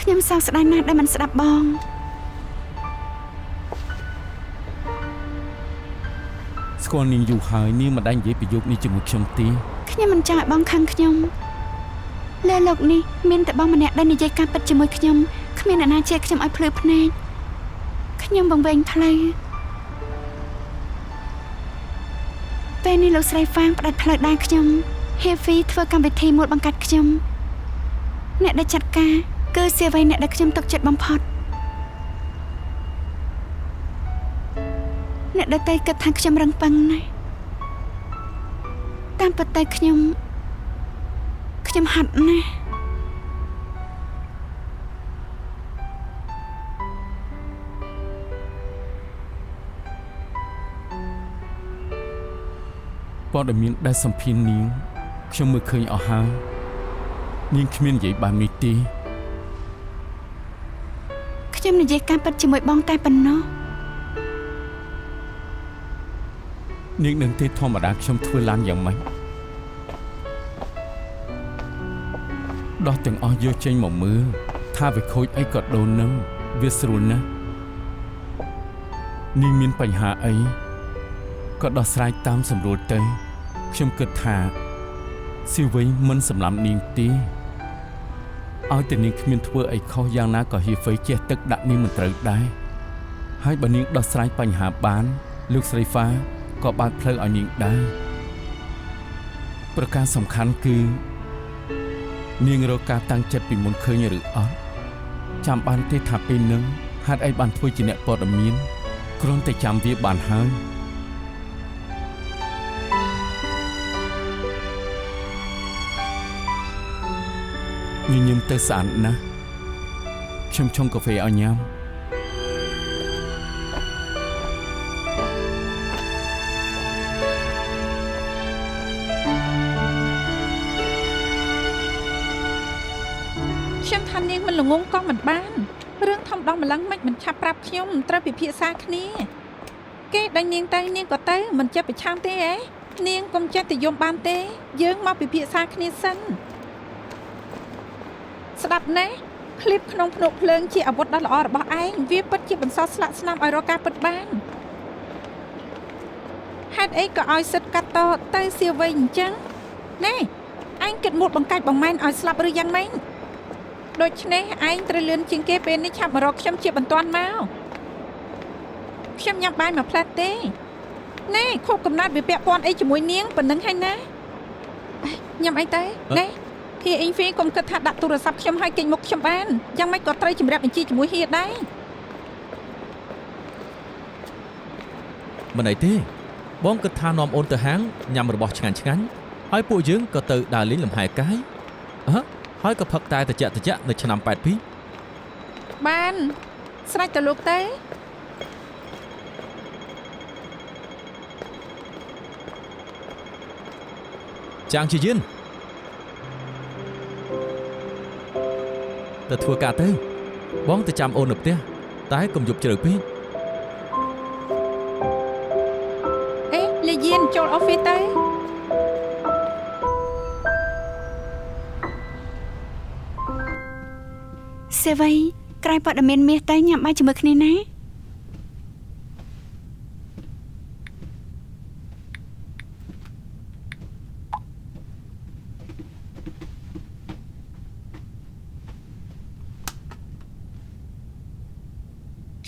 F: ខ្ញុំសោកស្ដាយណាស់ដែលមិនស្ដាប់បង
B: ស្គាល់នាងយូរហើយនាងមិនដែលនិយាយប្រយោគនេះជាមួយខ្ញុំទេ
F: ខ្ញុំមិនចង់ឲ្យបងខឹងខ្ញុំលើលោកនេះមានតែបងម្នាក់ដែលនិយាយការពិតជាមួយខ្ញុំគ្មានអ្នកណាជេរខ្ញុំឲ្យភ្លឺភ្នែកខ្ញុំវង្វេងផ្លូវពេលនេះលោកស្រីហ្វាងផ្ដាច់ផ្លូវដែរខ្ញុំ Heavy ធ្វើកម្មវិធីមួយបង្កាត់ខ្ញុំអ្នកដែលចាត់ការគឺសេវីអ្នកដែលខ្ញុំទុកចិត្តបំផុតអ្នកដែលតែគិតថាខ្ញុំរឹងប៉ឹងណាស់តាមពិតទៅខ្ញុំហត់ណាស់
B: ព័ត៌មានដែលសម្ភារនាងខ្ញុំមើលឃើញអស់ហើយនាងគ្មាននិយាយបាននេះទេ
F: ខ្ញុំនិយាយការពិតជាមួយបងតែប៉ុណ្ណោះ
B: នាងនឹងទេធម្មតាខ្ញុំធ្វើឡានយ៉ាងម៉េចដោះទាំងអស់យកចេញមកមើលថាវាខូចអីក៏ដូននឹងវាស្រួលណាស់នាងមានបញ្ហាអីក៏ដោះស្រាយតាមសម្រួលទៅខ្ញុំគិតថាស៊ីវីមិនសម្លាប់នាងទេឲ្យតែនាងគ្មានធ្វើអីខុសយ៉ាងណាក៏ហ៊ីហ្វេចេះទឹកដាក់នាងមិនត្រូវដែរហើយបើនាងដោះស្រាយបញ្ហាបានលោកស្រីហ្វាក៏បើកផ្លូវឲ្យនាងដែរប្រការសំខាន់គឺនាងរកការតាំងចិត្តពីមុនឃើញឬអត់ចាំបានទេថាពេលនឹងហេតុអីបានធ្វើជាអ្នកព័ត៌មានគ្រាន់តែចាំវាបានហើយញញឹមទៅស្អាតណាស់ខ្ញុំឆុងកាហ្វេឲ្យញ៉ាំ
E: ខ្ញុំថានាងមិនល្ងងក៏មិនបានរឿងធំដងម្លឹងមិនឆាប់ប្រាប់ខ្ញុំត្រូវពិភាក្សាគ្នាគេដេញនាងទៅនាងក៏ទៅមិនចេះប្រឆាំងទេហ៎នាងកុំចេះតែយំបានទេយើងមកពិភាក្សាគ្នាសិនស្ដាប់ណាឃ្លីបក្នុងភ្នក់ភ្លើងជាអាវុធដ៏ល្អរបស់ឯងវាពិតជាបន្សល់ស្លាកស្នាមឲ្យរកការពិតបានហេតុអីក៏ឲ្យសិតកាត់តទៅសៀវវិញអញ្ចឹងណែឯងគិតមុតបង្កាច់បំមែនឲ្យស្លាប់ឬយ៉ាងម៉េចដូច្នេះឯងត្រូវលឿនជាងគេពេលនេះឆាប់មករកខ្ញុំជាបន្ទាន់មកខ្ញុំញ៉ាំបាយមួយផ្លែតទេណែខូបកំណត់វាពាក់ព័ន្ធអីជាមួយនាងប៉ុណ្្នឹងហើយណាញ៉ាំអីទៅណែហៀអ៊ីងហ្វីកុំគិតថាដាក់ទូរស័ព្ទខ្ញុំឲ្យគេញមុខខ្ញុំបានយ៉ាងម៉េចក៏ត្រូវជំរាបបញ្ជីជាមួយហៀដែរ
A: មិនអីទេបងគិតថានាំអូនទៅហាងញ៉ាំរបស់ឆ្ងាញ់ហើយពួកយើងក៏ទៅដើរលេងលំហែកាយហើយក៏ផឹកតែត្រជាក់នៅឆ្នាំ82
E: បានស្រេចទៅលោកទៅ
A: ចាងជាយិនទៅធ្វើការទៅបងទៅចាំអូននៅផ្ទះតែកុំយប់ជ្រៅពេក
E: អេលាយានចូលអอฟហ្វិសទៅ
F: សេវីក្រោយព័ត៌មានមាសទៅញ៉ាំបាយជាមួយគ្នាណា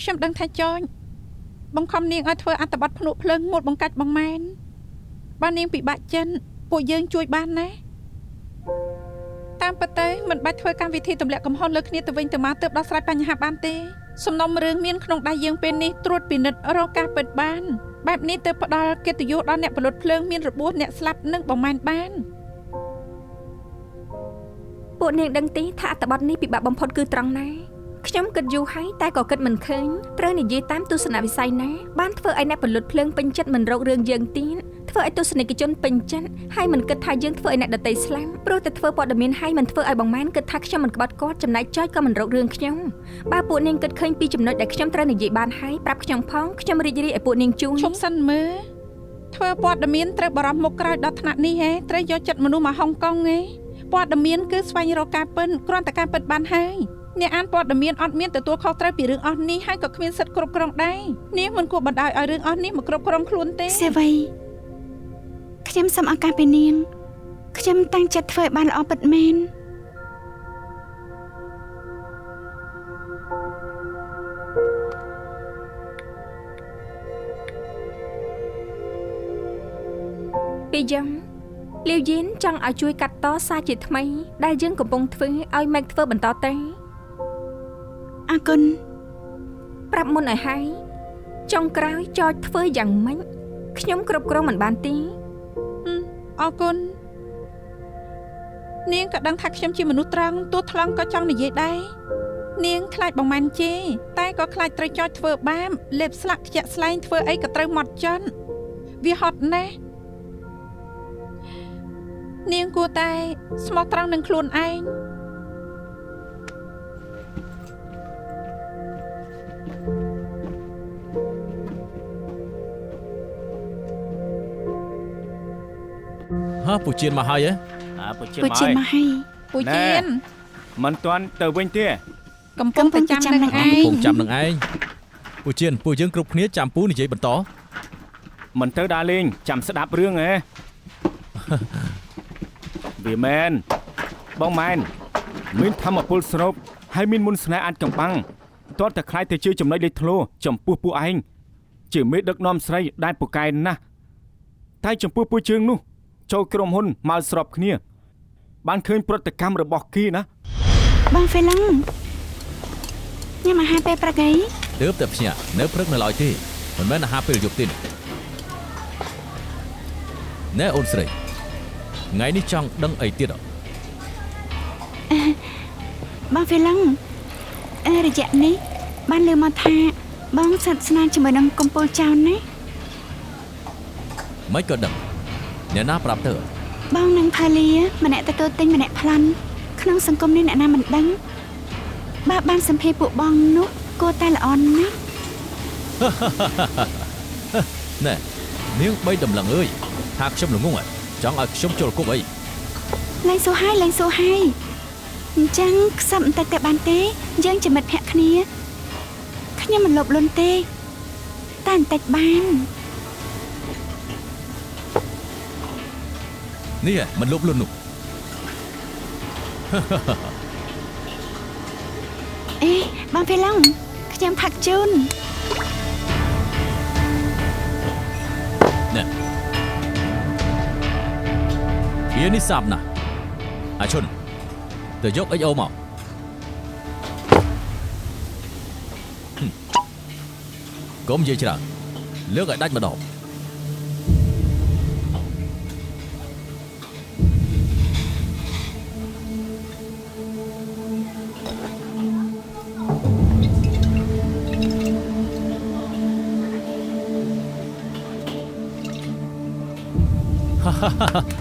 E: ខ្ញុំដឹងថាចោចបង្ខំនាងឲ្យធ្វើអត្ថបទភ្នក់ភ្លើងងូតបង្កាច់បងម៉ែនបើនាងពិបាកចិនពួកយើងជួយបានណាតាមពិតទៅមិនបាច់ធ្វើកម្មវិធីទម្លាក់កំហុសលើគ្នាទៅវិញទៅមកទើបដោះស្រាយបញ្ហាបានទេសំណុំរឿងមានក្នុងដៃយើងពេលនេះត្រួតពិនិត្យរកការពិតបានបែបនេះទើបផ្ដល់កិត្តិយសដល់អ្នកផលិតភ្លើងមានរបួសអ្នកស្លាប់និងបងម៉ែនបាន
D: ពួកនាងដឹងទេថាអត្ថបទនេះពិបាកបំផុតគឺត្រង់ណាខ្ញុំគិតយូរហើយតែក៏គិតមិនឃើញត្រូវនិយាយតាមទស្សនវិស័យណាបានធ្វើឲ្យអ្នកផលិតភ្លើងពេញចិត្តមិនរករឿងយើងទៀតធ្វើឲ្យទស្សនិកជនពេញចិត្តហើយមិនគិតថាយើងធ្វើឲ្យអ្នកដទៃស្លាប់ព្រោះតែធ្វើព័ត៌មានហើយមិនធ្វើឲ្យបងម៉ែនគិតថាខ្ញុំមិនក្បត់គាត់ចំណែកចោចក៏មិនរករឿងខ្ញុំបើពួកនាងគិតឃើញពីចំណុចដែលខ្ញុំត្រូវនិយាយបានហើយប្រាប់ខ្ញុំផងខ្ញុំរីករាយឲ្យពួកនាងជួយ
E: ឈប់សិនមើលធ្វើព័ត៌មានត្រូវបារម្ភមុខក្រោយដល់ថ្នាក់នេះហេត្រូវយកចិត្តមនុស្សមកហុងកុងហេព័ត៌មានគឺស្វែងរកការពិតគ្រាន់តែការពិតបានហើយអ្នកអានព័ត៌មានអត់មានទទួលខុសត្រូវពីរឿងអស់នេះហើយក៏គ្មានសិទ្ធិគ្រប់គ្រងដែរនាងមិនគួរបណ្ដោយឲ្យរឿងអស់នេះមកគ្រប់គ្រងខ្លួនទេ
F: សេវីខ្ញុំសូមឱកាសពីនាងខ្ញុំតាំងចិត្តធ្វើឲ្យបានល្អពិតមែន
D: ពីយ៉ាងលាវយិនចង់ឲ្យជួយកាត់តសារជាថ្មីដែលយើងកំពុងធ្វើឲ្យម៉ែកធ្វើបន្តទៅ
F: អរគុណ
D: ប្រាប់មុនឲ្យហើយចុងក្រោយចោចធ្វើយ៉ាងម៉េចខ្ញុំគ្រប់គ្រងមិនបានទេ
E: អរគុណនាងក៏ដឹងថាខ្ញុំជាមនុស្សត្រង់ទោះថ្លង់ក៏ចង់និយាយដែរនាងខ្លាចបងម៉ាន់ជេរតែក៏ខ្លាចត្រូវចោចធ្វើបាបលេបស្លាកខ្ជាក់ស្លែងធ្វើអីក៏ត្រូវម៉ត់ចត់វាហត់ណាស់នាងគួរតែស្មោះត្រង់នឹងខ្លួនឯង
A: ហ่าពូជៀនមកហើយហ៎
C: ពុជិន
F: ពូ
C: មក
F: ជៀនមកហើយ
E: ពូជៀន
C: មិនទាន់ទៅវិញទេ
E: កំពុងតែចាំនឹងឯង
A: ពងចាំនឹងឯងពូជៀនពួកយើងគ្រប់គ្នាចាំពូនិយាយបន្ត
C: មិនទៅដើរលេងចាំស្ដាប់រឿងហ៎ វាមែនបងម៉ែនមានធម្មពលស្រូបហើយមានមុនស្នេហ៍អាចកំបាំងតើតតែខ្លាយទៅជាចំណុចលេចធ្លោចំពោះពួកឯងជាមេដឹកនាំស្រីដែលពូកែណាស់តែចំពោះពួកជើងនោះចូលក្រុមហ៊ុនមកស្របគ្នាបានឃើញប្រតិកម្មរបស់គីណា
F: បងហ្វេឡឹងញ៉ាំអាហារពេលព្រឹកអី
A: ទើបតែភ្ញាក់នៅព្រឹកនៅឡើយទេមិនមែនអាហារពេលយប់ទេណែអូនស្រីថ្ងៃនេះចង់ដឹងអីទៀតអ
F: បងហ្វេឡឹងរយៈនេះបានលើមកថាបងស្និទ្ធស្នាលជាមួយនឹងកំពូលចៅណា
A: មិនក៏ដឹងអ្នកណាប្រាប់ទៅ
F: បងនឹងផាលីម្នាក់ទទួលទិញម្នាក់ប្លន់ក្នុងសង្គមនេះអ្នកណាមិនដឹងបើបានសម្ភារពួកបងនោះគួរតែល្អណាស់
A: ណែនាងបីដំឡឹងអើយថាខ្ញុំល្ងងហ៎ចង់ឲ្យខ្ញុំចូលគុកអី
F: លេងសួរហើយលេងសួរហើយអញ្ចឹងខ្សឹបបន្តិចទៅបានទេយើងជាមិត្តភក្តិគ្នាខ្ញុំមិនលោភលន់ទេតែបន្តិចបាន
A: នេះមិនលុបលុននោះ
F: អេបងភីឡុងខ្ញុំផឹកជូន
A: ណែវានេះសាប់ណាស់អាឈុនទៅយកអីអូមកកុំនិយាយច្រើនលើកឲ្យដាច់ម្ដង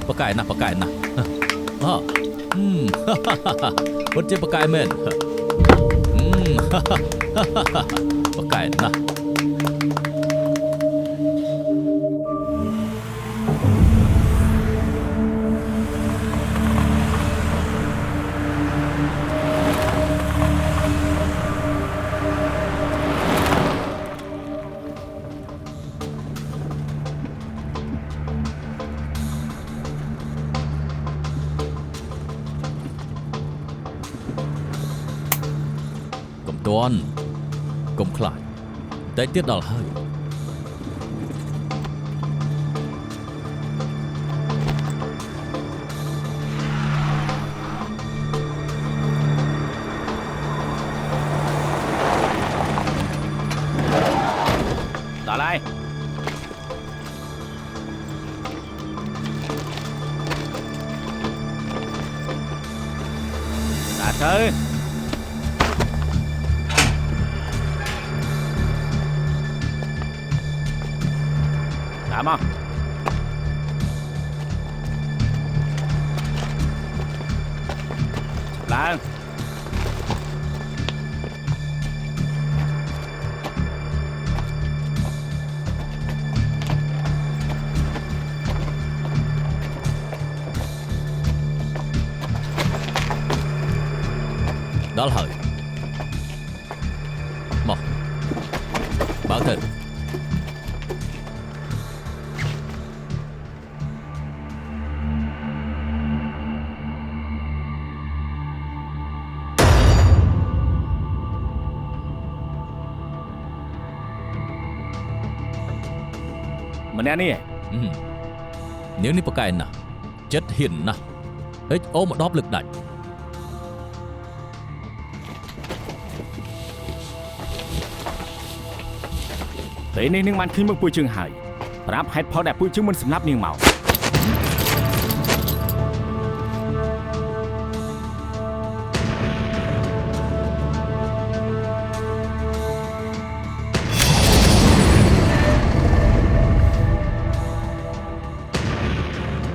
A: បកាយណាស់បកាយណាស់ពិតជាបកាយមែនបកាយណាស់ ទាន់កុំខ្លាចតែទៀតដល់ហើយ
C: ដល់ហើយដាក់ទៅ មកឡើង
A: ដល់ហើយមកបើកទៅ
C: ម្នាក់នេះ
A: នាងនេះបកាយណាស់ចិត្តហ៊ានណាស់ហិចអូមក10លើកដាច់
C: ពេលនេះនឹងបានឃើញមកពួកជើងហើយប្រាប់ហេតុផលដែលពួកជើងមិនសម្លាប់នាងមក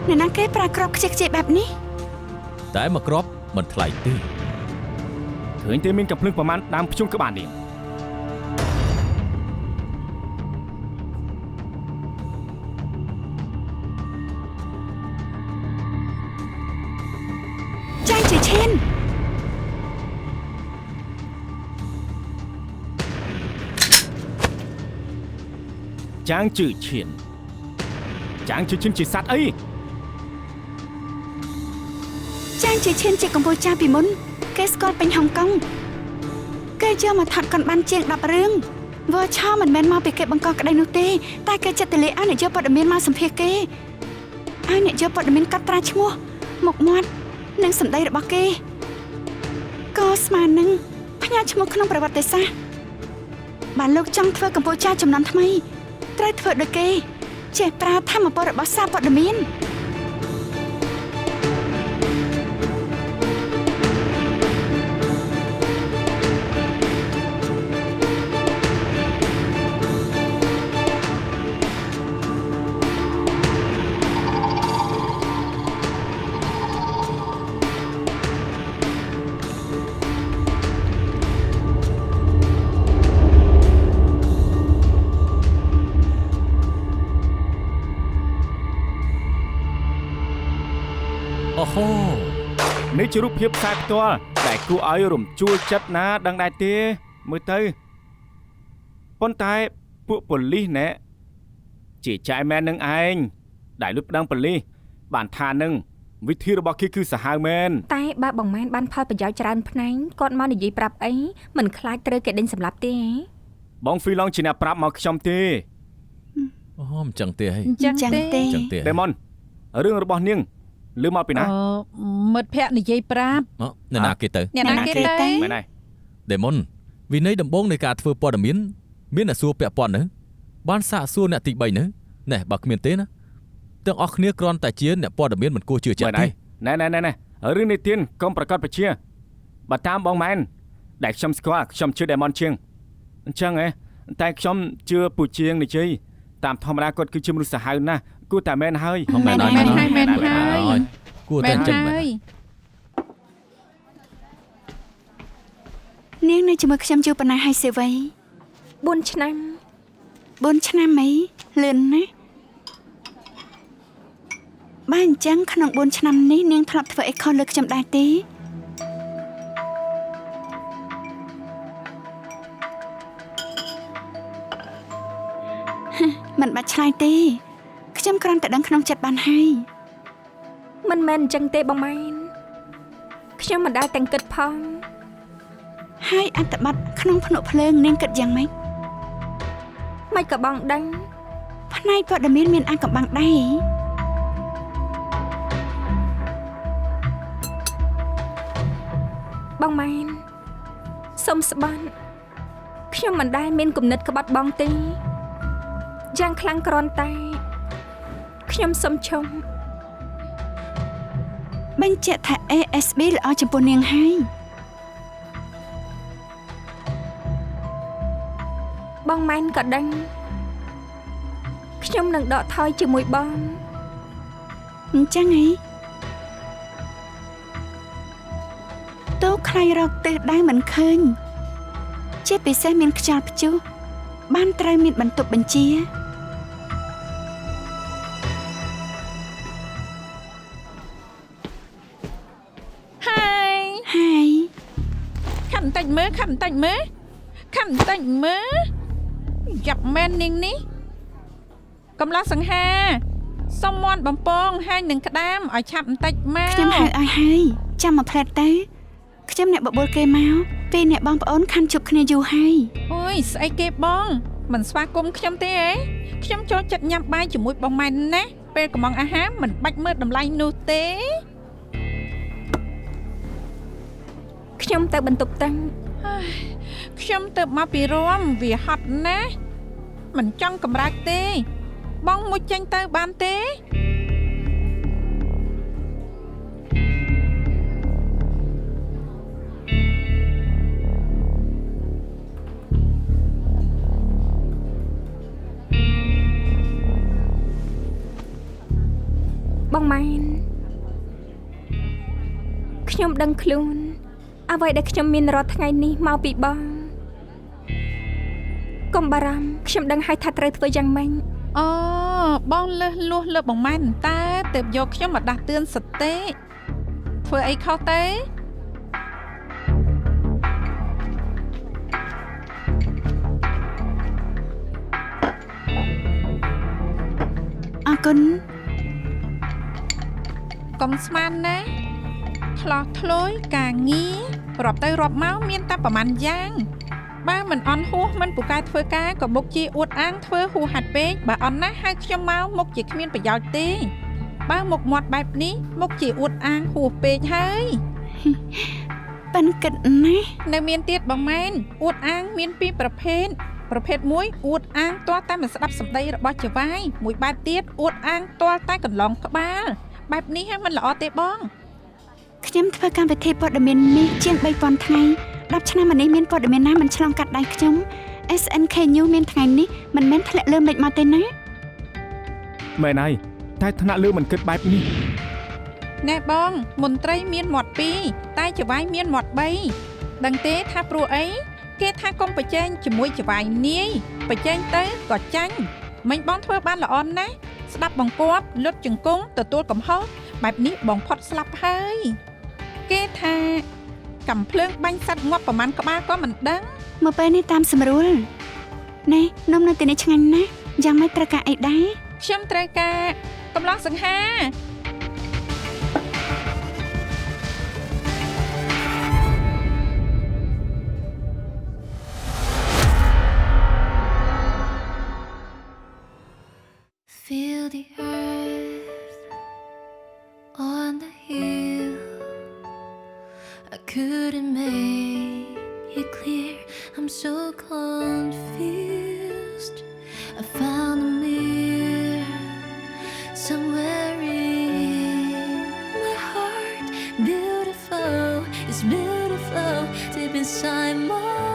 F: អ្នកណាគេប្រើក្របខ្ជិះខ្ជាយបែបនេះ
A: តែមកគ្រាប់មិនថ្លៃទេ
C: ឃើញទេមានកំភ្លើងប្រមាណដើមភ្ជុំក្បាលនាង
A: ហ
C: ចាងជឺឈៀនចាងជឺឈៀនជាសត្វអី
F: ចាងជាឈានជាកម្ពុជាពីមុនគេស្គាល់ពេញហុងកុងគេយកមកថតកុនបានជាង10រឿងវ៉ាឆោមិនមែនមកពីគេបង្កក្តីនោះទេតែគេចិត្តទលាឲ្យអ្នកយកព័ត៌មានមកសម្ភាសគេឲ្យអ្នកយកព័ត៌មានកាត់ត្រាឈ្មោះមុខមាត់និងសម្ដីរបស់គេក៏ស្មើនឹងផ្ញើឈ្មោះក្នុងប្រវត្តិសាស្ត្របើលោកចង់ធ្វើកម្ពុជាចំនួនថ្មីត្រូវធ្វើដូចគេចេះប្រើធម៌ពលរបស់សារព័ត៌មាន
A: អូហូ
C: នេះជារូបភាពផ្សាយផ្ទាល់ដែលគួរឲ្យរំជួលចិត្តណាដឹងដែរទេមើលទៅប៉ុន្តែពួកប៉ូលីសណែជាចែមែននឹងឯងដែលលុបប្តឹងប៉ូលីសបានថានឹងវិធីរបស់គេគឺសាហាវមែន
D: តែបើបងម៉ែនបានផលប្រយោជន៍ច្រើនផ្នែកគាត់មកនិយាយប្រាប់អីមិនខ្លាចត្រូវគេដេញសម្លាប់ទេ
C: បងហ្វីឡុងជាអ្នកប្រាប់មកខ្ញុំទេ
A: អូមិនចឹងទេហី
E: ចឹងទេ
A: ចឹងទេ
C: ដេម៉ុនរឿងរបស់នាងលឺមកពីណា
E: មិត្តភក្តិនិយាយប្រាប់
A: អូអ្នកណាគេទៅ
E: អ្នកណាគេទៅ
C: មែនហើយ
A: ដេម៉ុនវិន័យដំបូងនៃការធ្វើព័ត៌មានមានអ្នកសួរពាក់ព័ន្ធនៅបានសាកសួរអ្នកទី3នៅណែបើគ្មានទេណាទាំងអស់គ្នាគ្រាន់តែជាអ្នកព័ត៌មានមិនគួរជឿជាក់ទេ
C: ណែរឿងនេះទៀនកុំប្រកាសបជាបើតាមបងម៉ែនដែលខ្ញុំស្គាល់ខ្ញុំជឿដេម៉ុនជាងអញ្ចឹងហ៎តែខ្ញុំជឿពូជាងនិយាយតាមធម្មតាគាត់គឺជាមនុស្សសាហាវណាស់គួរតែមែនហើយ
E: មែនហើយ
A: គួរតែអញ្ចឹងមែន
F: នាងនៅជាមួយខ្ញុំយូរប៉ុណ្ណាហើយសេវី
D: 4 ឆ្នាំ
F: 4 ឆ្នាំអីលឿនណាស់បើអញ្ចឹងក្នុង4ឆ្នាំនេះនាងធ្លាប់ធ្វើអីខុសលើខ្ញុំដែរទេមិនបាច់ឆ្លើយទេខ្ញុំគ្រាន់តែដឹងក្នុងចិត្តបានហើយ
D: មិនមែនអញ្ចឹងទេបងម៉ែនខ្ញុំមិនដែលទាំងគិតផង
F: ហើយអត្តបទក្នុងភ្នក់ភ្លើងនាងគិតយ៉ាងម៉េច
D: មិនក៏បងដឹង
F: ផ្នែកព័ត៌មានមានអាកំបាំងដែរ
D: បងម៉ែនសុំស្បន់ខ្ញុំមិនដែលមានគំនិតក្បត់បងទេយ៉ាងខ្លាំងគ្រាន់តែខ្ញុំសុំឈុំ
F: បញ្ជាក់ថា ASB ល្អចំពោះនាងហើយ
D: បងម៉ែនក៏ដឹងខ្ញុំនឹងដកថយជាមួយបង
F: អញ្ចឹងអីតោខ្លាញ់រកទិសដៅមិនឃើញជាពិសេសមានខ្យល់ព្យុះបានត្រូវមានបន្ទប់បញ្ជា
E: ហើយ
F: ហើយ
E: ខាត់បន្តិចមើលយ៉ាប់មែននាងនេះកំឡោះសង្ហាសុំមន់បំពងហាញនឹងក្តាមឲ្យឆាប់បន្តិចមក
F: ខ្ញុំហៅឲ្យហើយចាំមកផ្លែតទៅខ្ញុំអ្នកបបួលគេមកពេលអ្នកបងប្អូនខាន់ជប់គ្នាយូរហើយ
E: អូយស្អីគេបងមិនស្វាគមន៍ខ្ញុំទេហ៎ខ្ញុំចូលចិត្តញ៉ាំបាយជាមួយបងម៉ែនណាពេលកំងអាហារមិនបាច់មើលតម្លៃនោះទេ
D: ខ្ញុំទៅបន្ទប់តាំង
E: ខ្ញុំទៅមកពីរមវាហត់ណាស់មិនចង់កម្រើកទេបងមួយចេញទៅបានទេ
D: បងម៉ែនខ្ញុំដឹងខ្លួនអ្វីដែលខ្ញុំមានរាល់ថ្ងៃនេះមកពីបងកុំបារម្ភខ្ញុំដឹងហើយថាត្រូវធ្វើយ៉ាងម៉េច
E: អូបងលើសលួសលើបងម៉ែនតើទើបយកខ្ញុំមកដាស់តឿនសតិធ្វើអីខុសទេ
C: ប
F: គុណ
E: កុំស្មានណាឆ្លោះធ្លួយការងាររាប់ទៅរាប់មកមានតែប្រហែលយ៉ាងបើមិនអន់ហួសមិនពូកែធ្វើការក៏មុខជាអួតអាងធ្វើហួហាត់ពេកបើអន់ណាស់ហៅខ្ញុំមកមុខជាគ្មានប្រយោជន៍ទេបើមុខមាត់បែបនេះមុខជាអួតអាងហួសពេកហើយ
F: ប៉ិនគិតណាស់
E: នៅមានទៀតបងម៉ែនអួតអាងមានពីរប្រភេទមួយអួតអាងទាល់តែមិនស្ដាប់សម្ដីរបស់ចៅវាយមួយបែបទៀតអួតអាងទាល់តែកន្លងក្បាលបែបនេះហ្នឹងមិនល្អទេបង
F: ខ្ញុំធ្វើកម្មវិធីព័ត៌មាននេះជាង 3000 ថ្ងៃ10ឆ្នាំមកនេះមានព័ត៌មានណាមិនឆ្លងកាត់ដៃខ្ញុំ SNK News មានថ្ងៃនេះមិនមែនធ្លាក់លើមិនមកទេណា
C: មែនហើយតែថ្នាក់លើមិនគិតបែបនេះ
E: ណែបងមន្ត្រីមានមាត់2តែចៅវាយមានមាត់3ដឹងទេថាព្រោះអីគេថាកុំប្រជែងជាមួយចៅវាយនាយប្រជែងទៅក៏ចាញ់មិញបងធ្វើបានល្អណាស់ស្ដាប់បង្គាប់លុតជង្គង់ទទួលកំហុសបែបនេះបងផុតស្លាប់ហើយគេថាកំភ្លើងបាញ់សัตว์ងាប់ប្រមាណក្បាលក៏មិនដឹង
F: មកពេលនេះតាមស្រួលណែនំនៅទីនេះឆ្ងាញ់ណាស់យ៉ាងម៉េចត្រូវការអីដែរ
E: ខ្ញុំត្រូវការកំឡុងសង្ហា
H: Feel the earth on the hill. I couldn't make it clear. I'm so confused. I found a mirror somewhere in my heart. Beautiful, it's beautiful deep inside my